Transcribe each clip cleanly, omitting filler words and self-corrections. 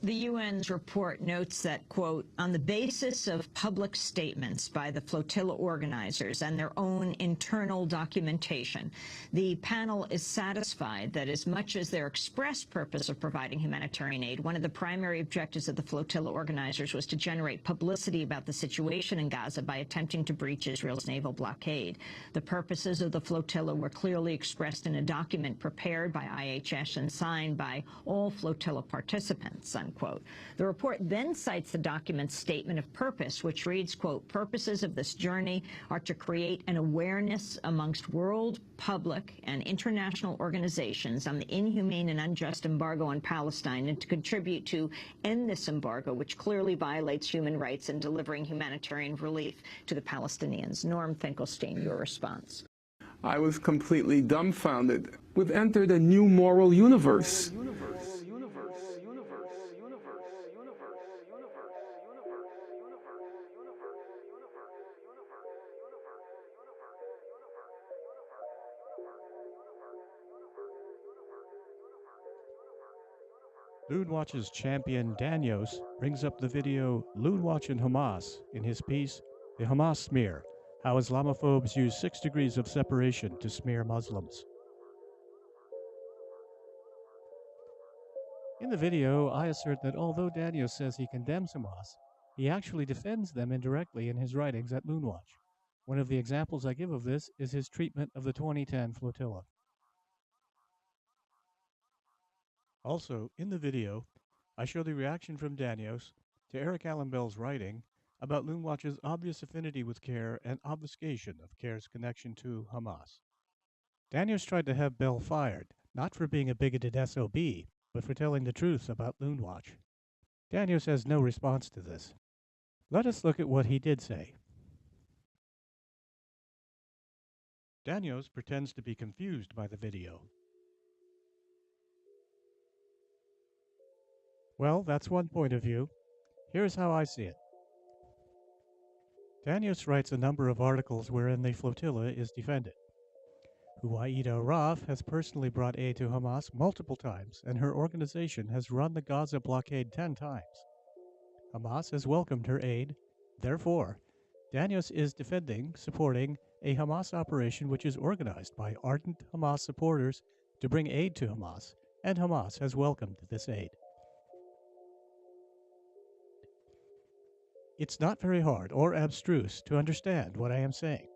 The UN's report notes that, quote, on the basis of public statements by the flotilla organizers and their own internal documentation, the panel is satisfied that as much as their express purpose of providing humanitarian aid, one of the primary objectives of the flotilla organizers was to generate publicity about the situation in Gaza by attempting to breach Israel's naval blockade. The purposes of the flotilla were clearly expressed in a document prepared by IHS and signed by all flotilla participants, unquote. The report then cites the document's statement of purpose, which reads, quote, purposes of this journey are to create an awareness amongst world, public, and international organizations on the inhumane and unjust embargo on Palestine and to contribute to end this embargo, which clearly violates human rights in delivering humanitarian relief to the Palestinians. Norm Finkelstein, your response. I was completely dumbfounded. We've entered a new moral universe. Loonwatch's champion Danios brings up the video Loonwatch and Hamas in his piece, The Hamas Smear, How Islamophobes Use 6 Degrees of Separation to Smear Muslims. In the video, I assert that although Danios says he condemns Hamas, he actually defends them indirectly in his writings at Loonwatch. One of the examples I give of this is his treatment of the 2010 flotilla. Also, in the video, I show the reaction from Danios to Eric Allen Bell's writing about Loonwatch's obvious affinity with CARE and obfuscation of CARE's connection to Hamas. Danios tried to have Bell fired, not for being a bigoted SOB, but for telling the truth about Loonwatch. Danios has no response to this. Let us look at what he did say. Danios pretends to be confused by the video. Well, that's one point of view. Here's how I see it. Danios writes a number of articles wherein the flotilla is defended. Huwaida Raf has personally brought aid to Hamas multiple times, and her organization has run the Gaza blockade 10 times. Hamas has welcomed her aid. Therefore, Danios is defending, supporting a Hamas operation which is organized by ardent Hamas supporters to bring aid to Hamas, and Hamas has welcomed this aid. It's not very hard or abstruse to understand what I am saying.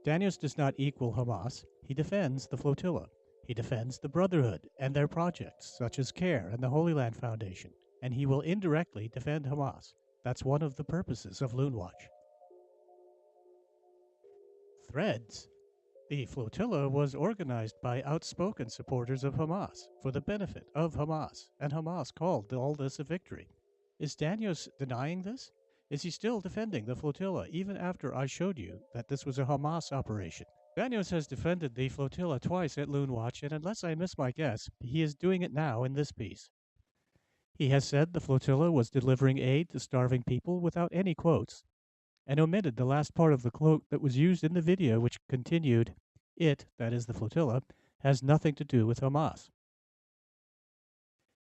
Danios does not equal Hamas. He defends the flotilla. He defends the Brotherhood and their projects, such as CARE and the Holy Land Foundation, and he will indirectly defend Hamas. That's one of the purposes of Loonwatch. Threads. The flotilla was organized by outspoken supporters of Hamas for the benefit of Hamas, and Hamas called all this a victory. Is Danios denying this? Is he still defending the flotilla even after I showed you that this was a Hamas operation? Danios has defended the flotilla twice at Loonwatch, and unless I miss my guess, he is doing it now in this piece. He has said the flotilla was delivering aid to starving people without any quotes, and omitted the last part of the quote that was used in the video, which continued, it, that is the flotilla, has nothing to do with Hamas.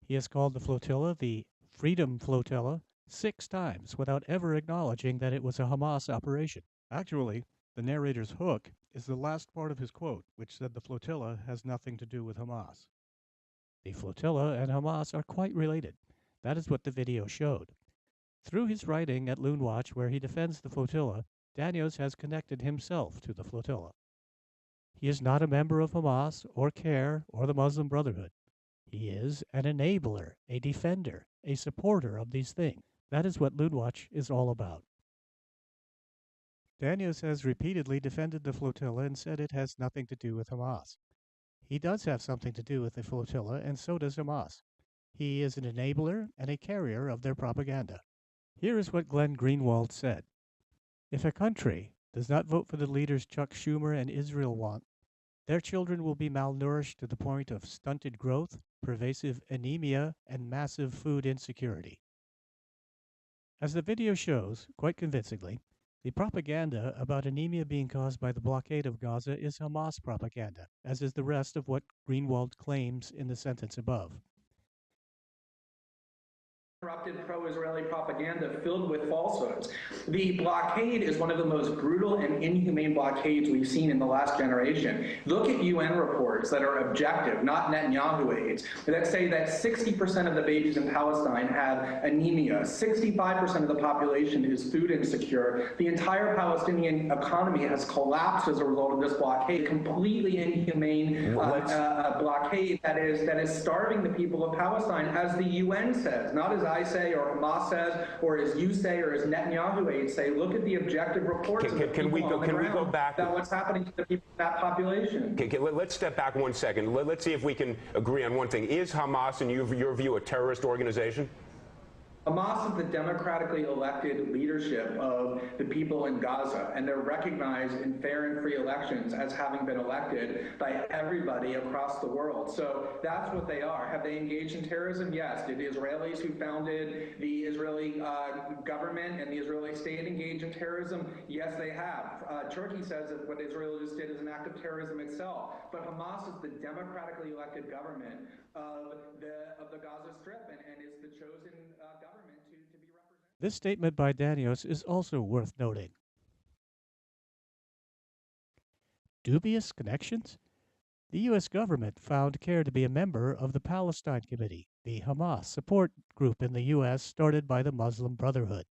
He has called the flotilla the Freedom Flotilla 6 times without ever acknowledging that it was a Hamas operation. Actually, the narrator's hook is the last part of his quote, which said the flotilla has nothing to do with Hamas. The flotilla and Hamas are quite related. That is what the video showed. Through his writing at Loonwatch, where he defends the flotilla, Danios has connected himself to the flotilla. He is not a member of Hamas or CARE or the Muslim Brotherhood. He is an enabler, a defender, a supporter of these things. That is what Loonwatch is all about. Danios has repeatedly defended the flotilla and said it has nothing to do with Hamas. He does have something to do with the flotilla, and so does Hamas. He is an enabler and a carrier of their propaganda. Here is what Glenn Greenwald said. If a country does not vote for the leaders Chuck Schumer and Israel want, their children will be malnourished to the point of stunted growth, pervasive anemia, and massive food insecurity. As the video shows, quite convincingly, the propaganda about anemia being caused by the blockade of Gaza is Hamas propaganda, as is the rest of what Greenwald claims in the sentence above. corrupted pro-Israeli propaganda filled with falsehoods. The blockade is one of the most brutal and inhumane blockades we've seen in the last generation. Look at UN reports that are objective, not Netanyahu aids, that say that 60% of the babies in Palestine have anemia, 65% of the population is food insecure. The entire Palestinian economy has collapsed as a result of this blockade, completely inhumane blockade that is starving the people of Palestine, as the UN says, not as I say or Hamas says or as you say or as Netanyahu aides say. Look at the objective reports Can we go back about what's happening to the people of that population. Let's step back 1 second. Let's see if we can agree on one thing. Is Hamas, in your view, a terrorist organization? Hamas is the democratically elected leadership of the people in Gaza, and they're recognized in fair and free elections as having been elected by everybody across the world. So that's what they are. Have they engaged in terrorism? Yes. Did the Israelis who founded the Israeli government and the Israeli state engage in terrorism? Yes, they have. Turkey says that what Israel just did is an act of terrorism itself. But Hamas is the democratically elected government of the Gaza Strip and is the chosen government to be represented. This statement by Danios is also worth noting. Dubious connections? The U.S. government found CARE to be a member of the Palestine Committee, the Hamas support group in the U.S. started by the Muslim Brotherhood.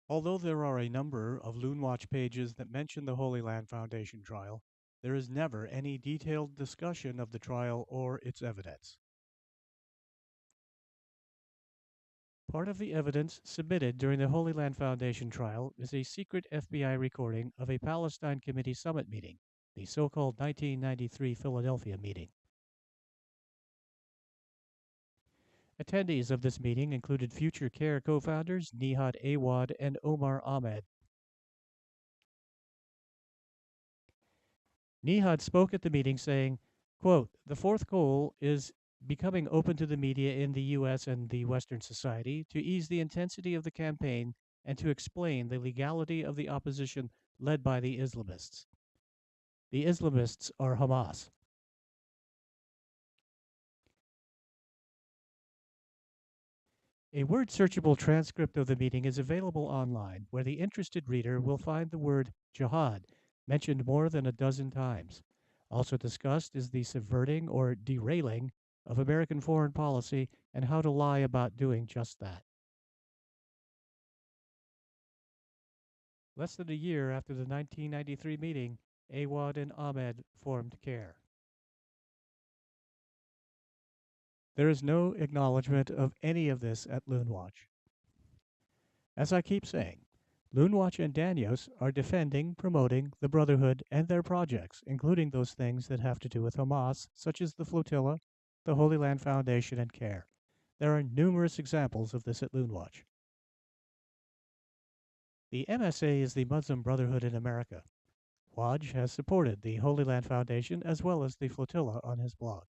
Although there are a number of Loonwatch pages that mention the Holy Land Foundation trial, there is never any detailed discussion of the trial or its evidence. Part of the evidence submitted during the Holy Land Foundation trial is a secret FBI recording of a Palestine Committee summit meeting, the so-called 1993 Philadelphia meeting. Attendees of this meeting included future CARE co-founders Nihad Awad and Omar Ahmed. Nihad spoke at the meeting saying, quote, "The fourth goal is becoming open to the media in the U.S. and the Western society to ease the intensity of the campaign and to explain the legality of the opposition led by the Islamists. The Islamists are Hamas." A word-searchable transcript of the meeting is available online, where the interested reader will find the word jihad mentioned more than a dozen times. Also discussed is the subverting or derailing of American foreign policy and how to lie about doing just that. Less than a year after the 1993 meeting, Awad and Ahmed formed CARE. There is no acknowledgement of any of this at Loonwatch. As I keep saying, Loonwatch and Danios are defending, promoting the Brotherhood and their projects, including those things that have to do with Hamas, such as the flotilla, the Holy Land Foundation, and CARE. There are numerous examples of this at Loonwatch. The MSA is the Muslim Brotherhood in America. Waj has supported the Holy Land Foundation as well as the flotilla on his blog.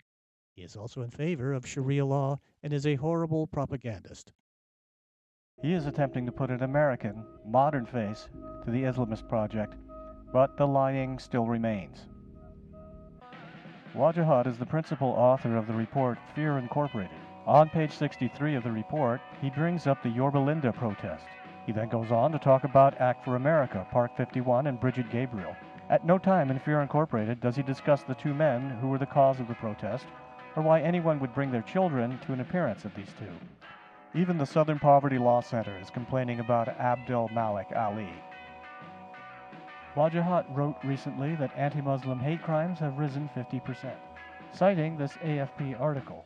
He is also in favor of Sharia law and is a horrible propagandist. He is attempting to put an American, modern face to the Islamist project, but the lying still remains. Wajahat is the principal author of the report Fear Incorporated. On page 63 of the report, he brings up the Yorba Linda protest. He then goes on to talk about Act for America, Park 51, and Bridget Gabriel. At no time in Fear Incorporated does he discuss the two men who were the cause of the protest, or why anyone would bring their children to an appearance at these two. Even the Southern Poverty Law Center is complaining about Abdel Malik Ali. Wajahat wrote recently that anti-Muslim hate crimes have risen 50%, citing this AFP article.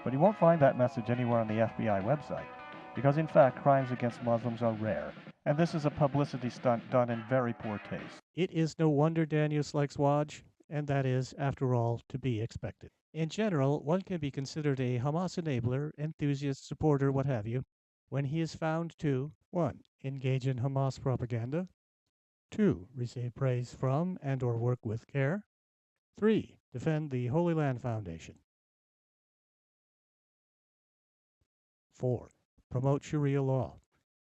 But you won't find that message anywhere on the FBI website, because in fact crimes against Muslims are rare, and this is a publicity stunt done in very poor taste. It is no wonder Danios likes Waj, and that is, after all, to be expected. In general, one can be considered a Hamas enabler, enthusiast, supporter, what have you, when he is found to 1. Engage in Hamas propaganda, 2. Receive praise from and or work with CARE, 3. Defend the Holy Land Foundation, 4. Promote Sharia law,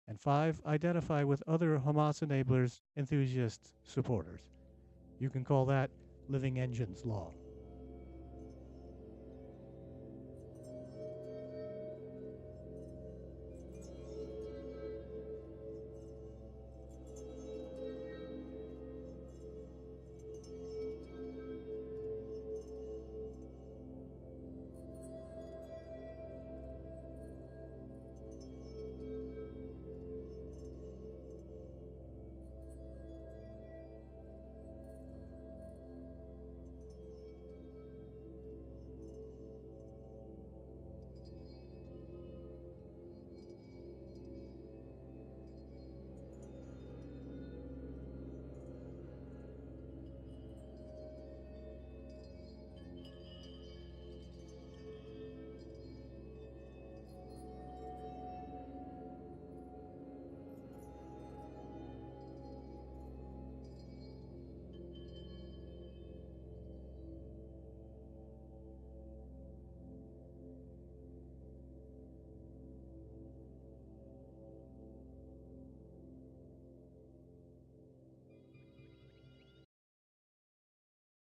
and 5. Identify with other Hamas enablers, enthusiasts, supporters. You can call that Living Engine's law.